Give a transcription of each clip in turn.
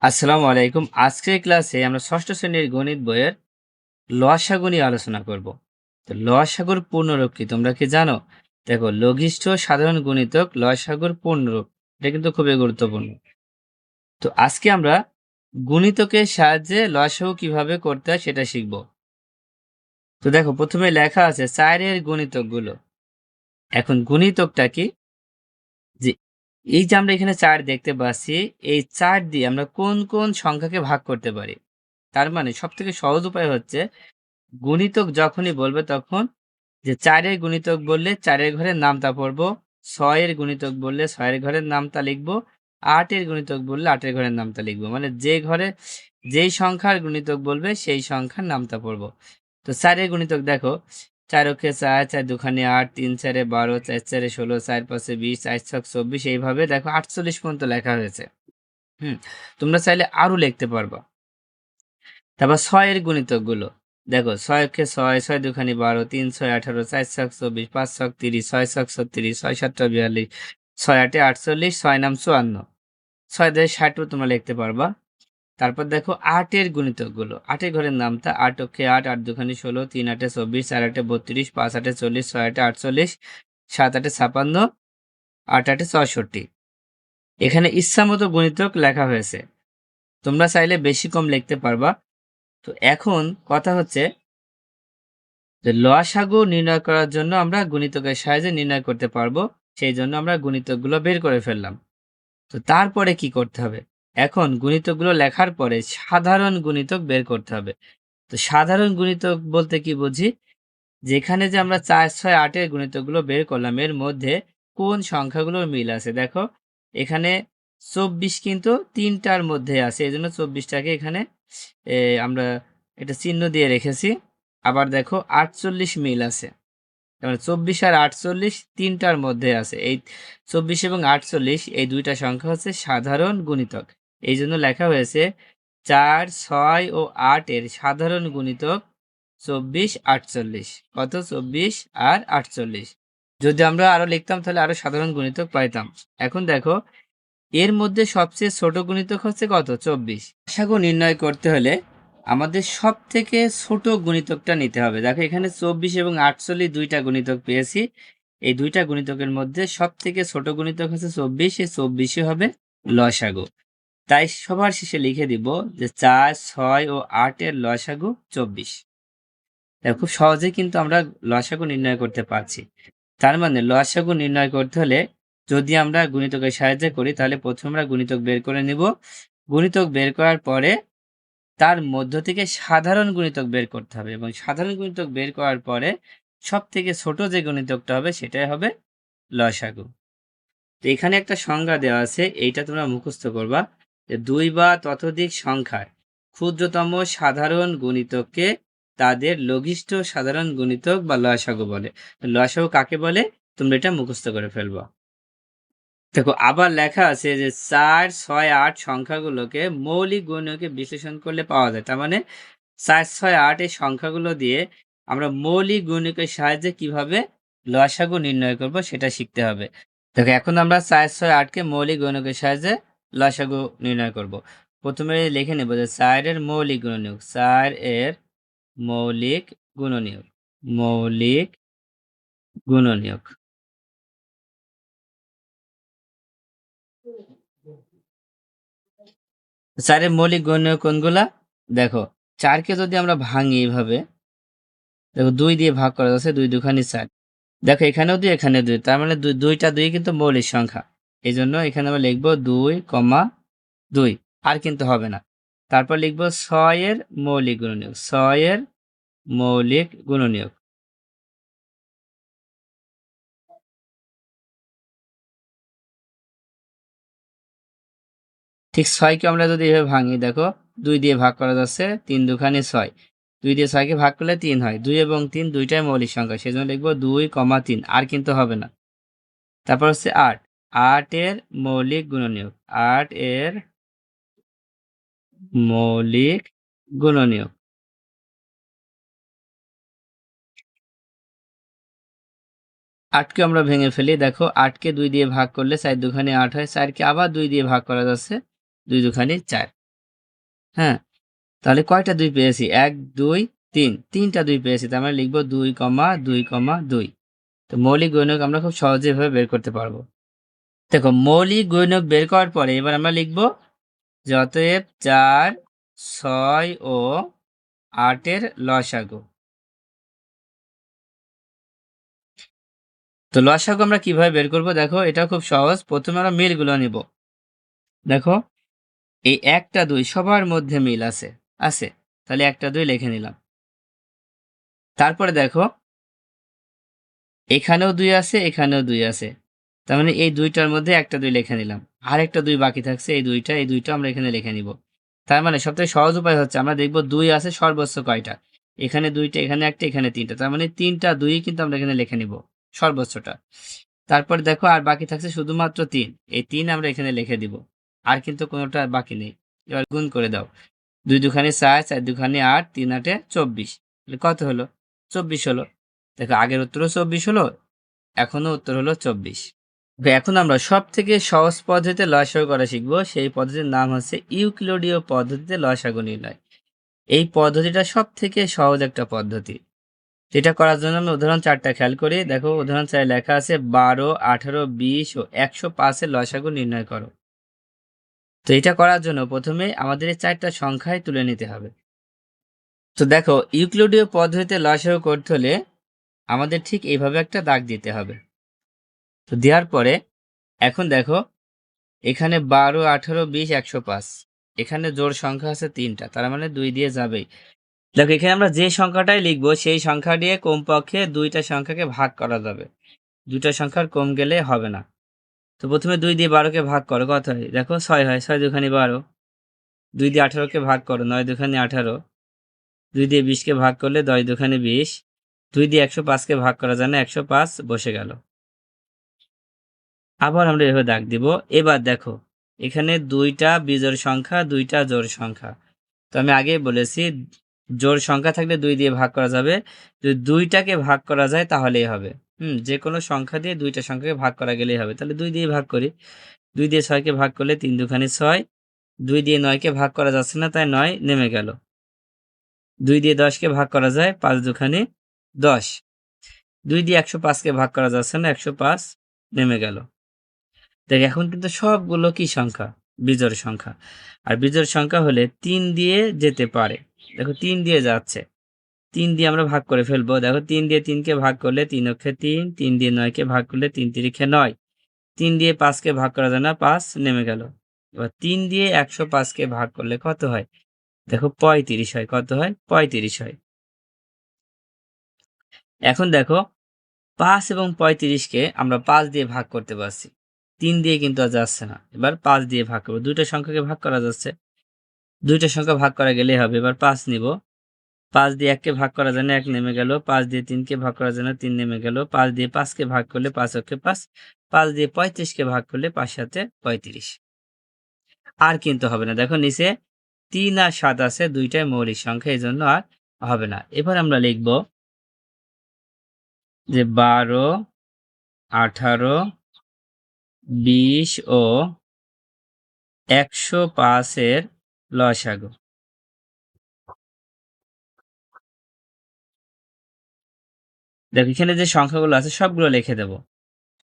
আসসালামু আলাইকুম। আজকের ক্লাসে আমরা ষষ্ঠ শ্রেণীর গণিত বইয়ের লসাগু নিয়ে আলোচনা করব। তো লসাগুর পূর্ণরূপ কি তোমরা কি জানো? দেখো, লঘিষ্ঠ সাধারণ গুণিতক লসাগুর পূর্ণরূপ, এটা কিন্তু খুবই গুরুত্বপূর্ণ। তো আজকে আমরা গুণিতকের সাহায্যে লসাগু কিভাবে করতে হয় সেটা শিখব। তো দেখো, প্রথমে লেখা আছে 4 এর গুণিতকগুলো। এখন গুণিতকটা কি? যে এই যে আমরা এখানে 4 দেখতে পাচ্ছি, এই 4 দিয়ে আমরা কোন কোন সংখ্যাকে ভাগ করতে পারি। তার মানে সবথেকে সহজ উপায় হচ্ছে, গুণিতক যখনই বলবে তখন যে 4 এর গুণিতক বললে 4 এর ঘরের নামতা পড়বো, 6 এর গুণিতক বললে 6 এর ঘরের নামতা লিখবো, 8 এর গুণিতক বললে 8 এর ঘরের নামতা লিখবো। মানে যে ঘরে যেই সংখ্যার গুণিতক বলবে সেই সংখ্যার নামতা পড়বো। তো 4 এর গুণিতক দেখো, 4 অক্ষে 4, 4 দুখানে 8, 3 4 12, 4 4 16, 4 5 20, 4 6 24, এইভাবে দেখো 48 পর্যন্ত লেখা হয়েছে। তোমরা চাইলে আরো লিখতে পারবা। তারপর 6 এর গুণিতকগুলো দেখো, 6 অক্ষে 6, 6 দুখানি 12, 3 6 18, 4 ছক 24, 5 ছক 30, 6 ছক 36, 6 7 42, 6 8 48, 6 9 54, 6 10 60 তোমরা লিখতে পারবা। তারপর দেখো 8 এর গুণিতকগুলো, 8 এর ঘরের নামতা 8 অক্ষে 8, 8 দুখানি 16, 3 8 24, 4 8 32, 5 8 40, 6 8 48, 7 8 56, 8 8 64। এখানে ইচ্ছামতো গুণিতক লেখা হয়েছে, তোমরা চাইলে বেশি কম লিখতে পারবা। তো এখন কথা হচ্ছে যে লসাগু নির্ণয় করার জন্য আমরা গুণিতকের সাহায্যে নির্ণয় করতে পারবো, সেই জন্য আমরা গুণিতকগুলো বের করে ফেললাম। তো তারপরে কি করতে হবে? এখন গুণিতকগুলো লেখার পরে সাধারণ গুণিতক বের করতে হবে। তো সাধারণ গুণিতক বলতে কি বুঝি? যেখানে যে আমরা 4 6 8 এর গুণিতকগুলো বের করলাম, এর মধ্যে কোন সংখ্যাগুলোর মিল আছে। দেখো, এখানে 24 কিন্তু তিনটার মধ্যে আছে, এই জন্য 24টাকে এখানে আমরা এটা চিহ্ন দিয়ে রেখেছি। আবার দেখো 48 মিল আছে, মানে 24 আর 48 তিনটার মধ্যে আছে। এই 24 এবং 48 এই দুইটা সংখ্যা হচ্ছে সাধারণ গুণিতক, এই জন্য লেখা হয়েছে 4 6 ও 8 এর সাধারণ গুণিতক 24 48। কত? 24 আর 48। যদি আমরা আরো লিখতাম তাহলে আরো সাধারণ গুণিতক পাইতাম। এখন দেখো, এর মধ্যে সবচেয়ে ছোট গুণিতক হচ্ছে কত? 24। লসাগু নির্ণয় করতে হলে আমাদের সব থেকে ছোট গুণিতকটা নিতে হবে। দেখো, এখানে 24 এবং 48 দুইটা গুণিতক পেয়েছি। এই দুইটা গুণিতকের মধ্যে সব থেকে ছোট গুণিতক হচ্ছে 24, এই 24 হবে লসাগু। তাই সবার শেষে লিখে দিব যে 4 6 ও 8 এর লসাগু 24। খুব সহজেই কিন্তু আমরা লসাগু নির্ণয় করতে পারছি। তার মানে লসাগু নির্ণয় করতে হলে যদি আমরা গুণিতকের সাহায্যে করি, তাহলে প্রথমে আমরা গুণিতক বের করে নিব। গুণিতক বের করার পরে তার মধ্য থেকে সাধারণ গুণিতক বের করতে হবে, এবং সাধারণ গুণিতক বের করার পরে সব থেকে ছোট যে গুণিতকটা হবে সেটাই হবে লসাগু। তো এখানে একটা সংজ্ঞা দেওয়া আছে, এইটা তোমরা মুখস্থ করবা, যে 2 বা ততোধিক সংখ্যার ক্ষুদ্রতম সাধারণ গুণিতককে তাদের লঘিষ্ঠ সাধারণ গুণিতক বা লসাগু বলে। লসাগু কাকে বলে তোমরা এটা মুখস্থ করে ফেলবা। দেখো, আবার লেখা আছে যে 4 6 8 সংখ্যাগুলোকে মৌলিক গুণনীয়কে বিশ্লেষণ করলে পাওয়া যায়। তার মানে 4 6 8 এই সংখ্যাগুলো দিয়ে আমরা মৌলিক গুণনীয়কের সাহায্যে কিভাবে লসাগু নির্ণয় করব সেটা শিখতে হবে। দেখো, এখন আমরা 4 6 8 কে মৌলিক গুণনীয়কের সাহায্যে লসাগু নির্ণয় করব। প্রথমে লিখে নেব যে 4 এর মৌলিক গুণনীয়ক, 4 এর মৌলিক গুণনীয়ক, মৌলিক গুণনীয়ক। 4 এর মৌলিক গুণনীয়ক কোনগুলা? দেখো, 4 কে যদি আমরা ভাঙি এইভাবে, দেখো 2 দিয়ে ভাগ করা যাচ্ছে, 2 দুখানি 4। দেখো, এখানেও 2 এখানে 2, তার মানে দুইটা 2 কিন্তু মৌলিক সংখ্যা, এই জন্য এখানে আমরা লিখবো 2,2, আর কিন্তু হবে না। তারপর লিখবো 6 এর মৌলিক গুণনীয়ক, 6 এর মৌলিক গুণনীয়ক। ঠিক 6 কে আমরা যদি এভাবে ভাঙি, দেখো 2 দিয়ে ভাগ করা যাচ্ছে, 3 দুখানি 6, 2 দিয়ে 6 কে ভাগ করলে 3 হয়। 2 এবং 3 দুইটাই মৌলিক সংখ্যা, সেজন্য লিখবো 2,3, আর কিন্তু হবে না। তারপর হচ্ছে 8, 8 এর মৌলিক গুণনীয়ক, 8 এর মৌলিক গুণনীয়ক। 8 কে আমরা ভেঙে ফেলি, দেখো 8 কে 2 দিয়ে ভাগ করলে 4 দুখানি 8 হয়, 4 কে আবার 2 দিয়ে ভাগ করা যাচ্ছে, 2 দুখানি 4। হ্যাঁ, তাহলে কয়টা 2 পেয়েছি? 1, 2, 3, 3টা 2 পেয়েছি। তার মানে লিখব 2, 2, 2। তো মৌলিক গুণক আমরা খুব সহজে এভাবে বের করতে পারবো। দেখো মৌলিক গুণক বের করার পরে এবার আমরা লিখব যে অতএব 4, 6 ও 8 এর লসাগু। তো লসাগু আমরা কিভাবে বের করব? দেখো এটা খুব সহজ। প্রথমে আমরা মিলগুলো নিব। দেখো এই 1টা 2 সবার মধ্যে মিল আছে। আছে। তাহলে 1টা 2 লিখে নিলাম। তারপরে দেখো এখানেও 2 আছে, এখানেও 2 আছে। তার মানে এই 2টার মধ্যে 1টা 2 লিখে নিলাম। আরেকটা 2 বাকি থাকছে এই 2টা আমরা এখানে লিখে নিব। তার মানে সবথেকে সহজ উপায় হচ্ছে আমরা দেখব 2 আছে সর্বোচ্চ কয়টা? এখানে 2টা, এখানে 1টা, এখানে 3টা। তার মানে 3টা 2 কিন্তু আমরা এখানে লিখে নিব সর্বোচ্চটা। তারপরে দেখো আর বাকি থাকছে শুধুমাত্র 3। এই 3 আমরা এখানে লিখে দিব। আর কিন্তু কোনোটা বাকি নেই। এবার গুণ করে দাও। 2 দুখানি 4, 4 দুখানি 8, 3 আটে 24। তাহলে কত হলো? 24 হলো। দেখো আগের উত্তরও 24 হলো, এখনো উত্তর হলো 24। এখন আমরা সবথেকে সহজ পদ্ধতিতে লসাগু করা শিখব। সেই পদ্ধতির নাম হচ্ছে ইউক্লিডীয় পদ্ধতিতে লসাগু নির্ণয়। এই পদ্ধতিটা সবথেকে সহজ একটা পদ্ধতি। এটা করার জন্য আমি উদাহরণ 4টা খেয়াল করি। দেখো উদাহরণ 4 লেখা আছে 12, 18, 20 ও 105 এর লসাগু নির্ণয় করো। তো এটা করার জন্য প্রথমে আমাদের এই 4টা সংখ্যাই তুলে নিতে হবে। তো দেখো ইউক্লিডীয় পদ্ধতিতে লসাগু করতে হলে আমাদের ঠিক এইভাবে একটা দাগ দিতে হবে। তো দেওয়ার পরে এখন দেখো এখানে 12, 18, 20, 105 এখানে জোড় সংখ্যা আছে 3টা, তার মানে 2 দিয়ে যাবেই। দেখো এখানে আমরা যে সংখ্যাটাই লিখবো সেই সংখ্যা দিয়ে কমপক্ষে 2টা সংখ্যাকে ভাগ করা যাবে। 2টা সংখ্যার কম গেলে হবে না। তো প্রথমে 2 দিয়ে 12কে ভাগ করো, কত হয়? দেখো 6 হয়, 6 দুখানি 12। 2 দিয়ে 18কে ভাগ করো, 9 দুখানি 18। 2 দিয়ে 20কে ভাগ করলে 10 দুখানি 20। 2 দিয়ে 105কে ভাগ করা যায় না, 105 বসে গেল। আবার আমরা এভাবে দাগ দিব। এবার দেখো এখানে 2টা বিজোড় সংখ্যা, 2টা জোড় সংখ্যা। তো আমি আগেই বলেছি জোড় সংখ্যা থাকলে 2 দিয়ে ভাগ করা যাবে। যদি 2টাকে ভাগ করা যায় তাহলেই হবে। যে কোনো সংখ্যা দিয়ে 2টা সংখ্যাকে ভাগ করা গেলেই হবে। তাহলে 2 দিয়ে ভাগ করি। 2 দিয়ে 6কে ভাগ করলে 3 দুখানি 6। 2 দিয়ে 9কে ভাগ করা যাচ্ছে না, তাই 9 নেমে গেল। 2 দিয়ে 10কে ভাগ করা যায়, 5 দুখানি 10। 2 দিয়ে 105কে ভাগ করা যাচ্ছে না, 105 নেমে গেল। দেখ এখন কিন্তু সবগুলো কি সংখ্যা? বিজোড় সংখ্যা। আর বিজোড় সংখ্যা হলে 3 দিয়ে যেতে পারে। দেখো 3 দিয়ে যাচ্ছে। 3 দিয়ে আমরা ভাগ করে ফেলবো। দেখো 3 দিয়ে 3কে ভাগ করলে 3 অক্ষে 3, 3 দিয়ে 9কে ভাগ করলে 3 তিরিখে 9। 3 দিয়ে 5কে ভাগ করা যায় না, 5 নেমে গেল। এবার 3 দিয়ে 105কে ভাগ করলে কত হয়? দেখো 35 হয়। কত হয়? 35 হয়। এখন দেখো 5 এবং 35কে আমরা 5 দিয়ে ভাগ করতে পারছি। 3 দিয়ে কিন্তু আর যাচ্ছে না। এবার 5 দিয়ে ভাগ করব। 2টা সংখ্যাকে ভাগ করা যাচ্ছে। 2টা সংখ্যা ভাগ করা গেলেই হবে। এবার 5 নিব। 5 দিয়ে 1কে ভাগ করা যায় না, 1 নেমে গেল। 5 দিয়ে 3কে ভাগ করা যায় না, 3 নেমে গেল। 5 দিয়ে 5কে ভাগ করলে 5 অক্ষে 5। 5 দিয়ে 35কে ভাগ করলে 5 7 35। আর কিন্তু হবে না। দেখো নিচে 3 আর 7 আছে, 2টাই মৌলিক সংখ্যা, এজন্য আর হবে না। এবার আমরা লিখব যে 12, 18, 20 ও 105 এর লসাগু। দেখো এখানে যে সংখ্যাগুলো আছে সবগুলো লিখে দেব।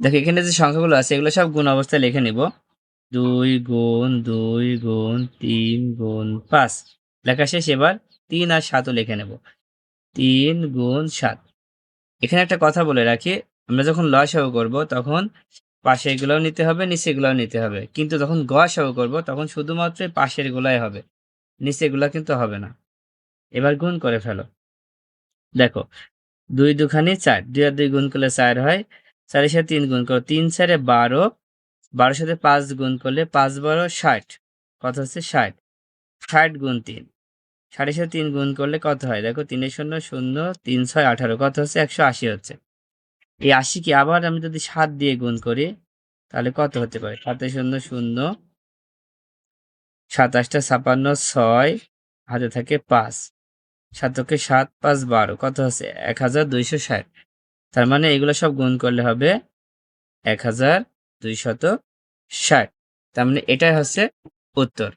দেখো এখানে যে সংখ্যাগুলো আছে এগুলো সব গুণ অবস্থায় লিখে নিব। 2 গুণ 2 গুণ 3 গুণ 5 লেখা শেষ। এবার 3 আর 7 ও লিখে নেব। 3 গুণ 7। এখানে একটা কথা বলে রাখি, আমরা যখন লসাগু করব তখন পাশের গুলাও নিতে হবে, নিচের গুলাও নিতে হবে। কিন্তু যখন গসাগু করব তখন শুধুমাত্র পাশের গুলাই হবে, নিচের গুলা কিন্তু হবে না। এবার গুণ করে ফেলো। দেখো 2 দুখানি 4, 2 আর 2 গুণ করলে 4 হয়। 4 এর সাথে 3 গুণ করো, 3 4 12। 12 সাথে 5 গুণ করলে 5 12 60। কত হচ্ছে? 60। 60 গুণ 3। 60 এর সাথে 3 গুণ করলে কত হয়? দেখো 3 এর 0 0, 3 6 18। কত হচ্ছে? 180 হচ্ছে। এই 80 কে আবার আমি যদি 7 দিয়ে গুণ করি তাহলে কত হতে পারে? 7 0 0, 7 8 56, 6 হাতে থাকে 5। 7 7 5 12। কত হচ্ছে? 1260। তার মানে এগুলো সব গুণ করলে হবে 1260। তার মানে এটাই হচ্ছে উত্তর।